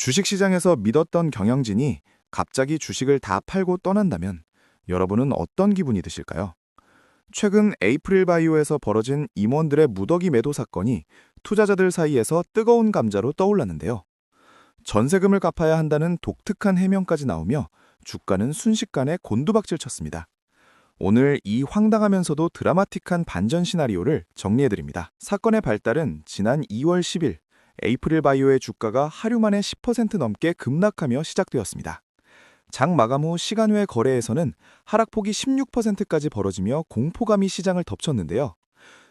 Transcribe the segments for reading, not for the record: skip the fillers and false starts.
주식시장에서 믿었던 경영진이 갑자기 주식을 다 팔고 떠난다면 여러분은 어떤 기분이 드실까요? 최근 에이프릴 바이오에서 벌어진 임원들의 무더기 매도 사건이 투자자들 사이에서 뜨거운 감자로 떠올랐는데요. 전세금을 갚아야 한다는 독특한 해명까지 나오며 주가는 순식간에 곤두박질 쳤습니다. 오늘 이 황당하면서도 드라마틱한 반전 시나리오를 정리해드립니다. 사건의 발달은 지난 2월 10일 에이프릴 바이오의 주가가 하루 만에 10% 넘게 급락하며 시작되었습니다. 장 마감 후 시간 외 거래에서는 하락폭이 16%까지 벌어지며 공포감이 시장을 덮쳤는데요.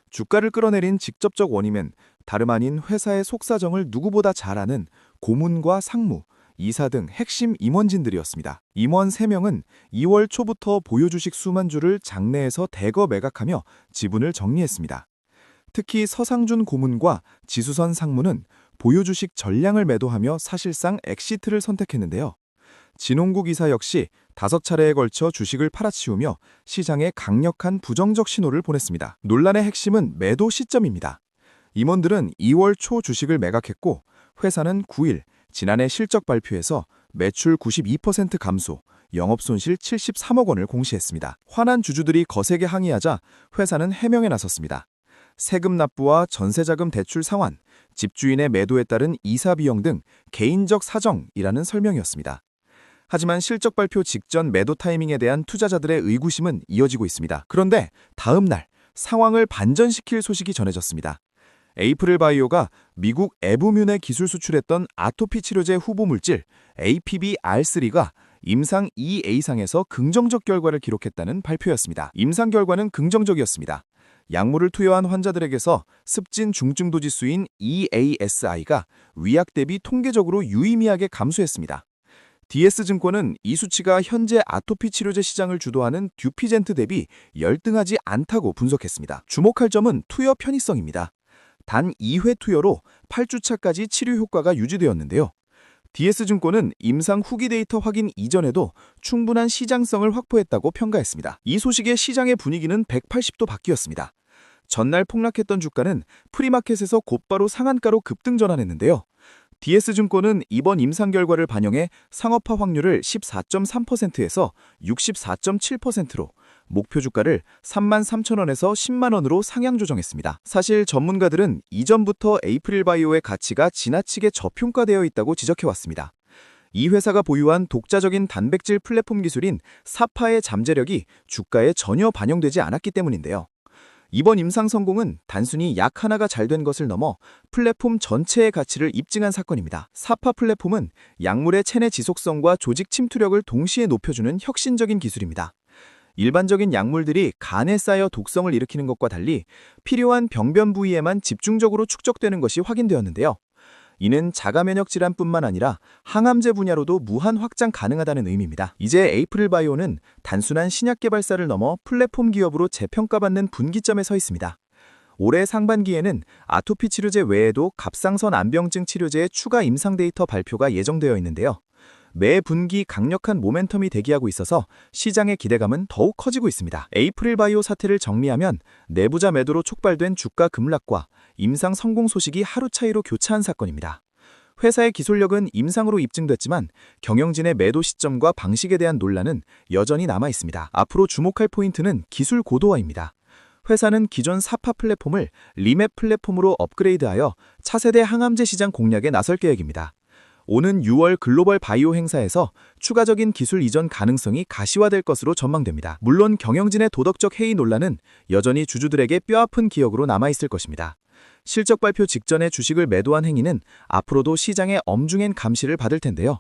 주가를 끌어내린 직접적 원인은 다름 아닌 회사의 속사정을 누구보다 잘 아는 고문과 상무, 이사 등 핵심 임원진들이었습니다. 임원 3명은 2월 초부터 보유 주식 수만 주를 장내에서 대거 매각하며 지분을 정리했습니다. 특히 서상준 고문과 지수선 상무는 보유 주식 전량을 매도하며 사실상 엑시트를 선택했는데요. 진홍국 이사 역시 5차례에 걸쳐 주식을 팔아치우며 시장에 강력한 부정적 신호를 보냈습니다. 논란의 핵심은 매도 시점입니다. 임원들은 2월 초 주식을 매각했고 회사는 9일 지난해 실적 발표에서 매출 92% 감소, 영업손실 73억 원을 공시했습니다. 화난 주주들이 거세게 항의하자 회사는 해명에 나섰습니다. 세금 납부와 전세자금 대출 상환, 집주인의 매도에 따른 이사 비용 등 개인적 사정이라는 설명이었습니다. 하지만 실적 발표 직전 매도 타이밍에 대한 투자자들의 의구심은 이어지고 있습니다. 그런데 다음 날 상황을 반전시킬 소식이 전해졌습니다. 에이프릴 바이오가 미국 에브뮌에 기술 수출했던 아토피 치료제 후보 물질 APB-R3가 임상 2A상에서 긍정적 결과를 기록했다는 발표였습니다. 임상 결과는 긍정적이었습니다. 약물을 투여한 환자들에게서 습진 중증도 지수인 EASI가 위약 대비 통계적으로 유의미하게 감소했습니다. DS증권은 이 수치가 현재 아토피 치료제 시장을 주도하는 듀피젠트 대비 열등하지 않다고 분석했습니다. 주목할 점은 투여 편의성입니다. 단 2회 투여로 8주차까지 치료 효과가 유지되었는데요. DS증권은 임상 후기 데이터 확인 이전에도 충분한 시장성을 확보했다고 평가했습니다. 이 소식에 시장의 분위기는 180도 바뀌었습니다. 전날 폭락했던 주가는 프리마켓에서 곧바로 상한가로 급등 전환했는데요. DS증권은 이번 임상 결과를 반영해 상업화 확률을 14.3%에서 64.7%로 목표 주가를 33,000원에서 10만 원으로 상향 조정했습니다. 사실 전문가들은 이전부터 에이프릴 바이오의 가치가 지나치게 저평가되어 있다고 지적해왔습니다. 이 회사가 보유한 독자적인 단백질 플랫폼 기술인 사파의 잠재력이 주가에 전혀 반영되지 않았기 때문인데요. 이번 임상 성공은 단순히 약 하나가 잘 된 것을 넘어 플랫폼 전체의 가치를 입증한 사건입니다. 사파 플랫폼은 약물의 체내 지속성과 조직 침투력을 동시에 높여주는 혁신적인 기술입니다. 일반적인 약물들이 간에 쌓여 독성을 일으키는 것과 달리 필요한 병변 부위에만 집중적으로 축적되는 것이 확인되었는데요. 이는 자가면역 질환뿐만 아니라 항암제 분야로도 무한 확장 가능하다는 의미입니다. 이제 에이프릴 바이오는 단순한 신약 개발사를 넘어 플랫폼 기업으로 재평가받는 분기점에 서 있습니다. 올해 상반기에는 아토피 치료제 외에도 갑상선 암병증 치료제의 추가 임상 데이터 발표가 예정되어 있는데요. 매 분기 강력한 모멘텀이 대기하고 있어서 시장의 기대감은 더욱 커지고 있습니다. 에이프릴 바이오 사태를 정리하면 내부자 매도로 촉발된 주가 급락과 임상 성공 소식이 하루 차이로 교차한 사건입니다. 회사의 기술력은 임상으로 입증됐지만 경영진의 매도 시점과 방식에 대한 논란은 여전히 남아 있습니다. 앞으로 주목할 포인트는 기술 고도화입니다. 회사는 기존 사파 플랫폼을 리맵 플랫폼으로 업그레이드하여 차세대 항암제 시장 공략에 나설 계획입니다. 오는 6월 글로벌 바이오 행사에서 추가적인 기술 이전 가능성이 가시화될 것으로 전망됩니다. 물론 경영진의 도덕적 해이 논란은 여전히 주주들에게 뼈아픈 기억으로 남아있을 것입니다. 실적 발표 직전에 주식을 매도한 행위는 앞으로도 시장의 엄중한 감시를 받을 텐데요.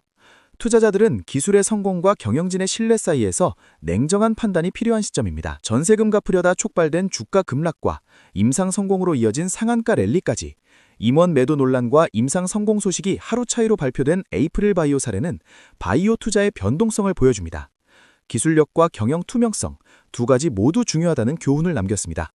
투자자들은 기술의 성공과 경영진의 신뢰 사이에서 냉정한 판단이 필요한 시점입니다. 전세금 갚으려다 촉발된 주가 급락과 임상 성공으로 이어진 상한가 랠리까지 임원 매도 논란과 임상 성공 소식이 하루 차이로 발표된 에이프릴 바이오 사례는 바이오 투자의 변동성을 보여줍니다. 기술력과 경영 투명성 두 가지 모두 중요하다는 교훈을 남겼습니다.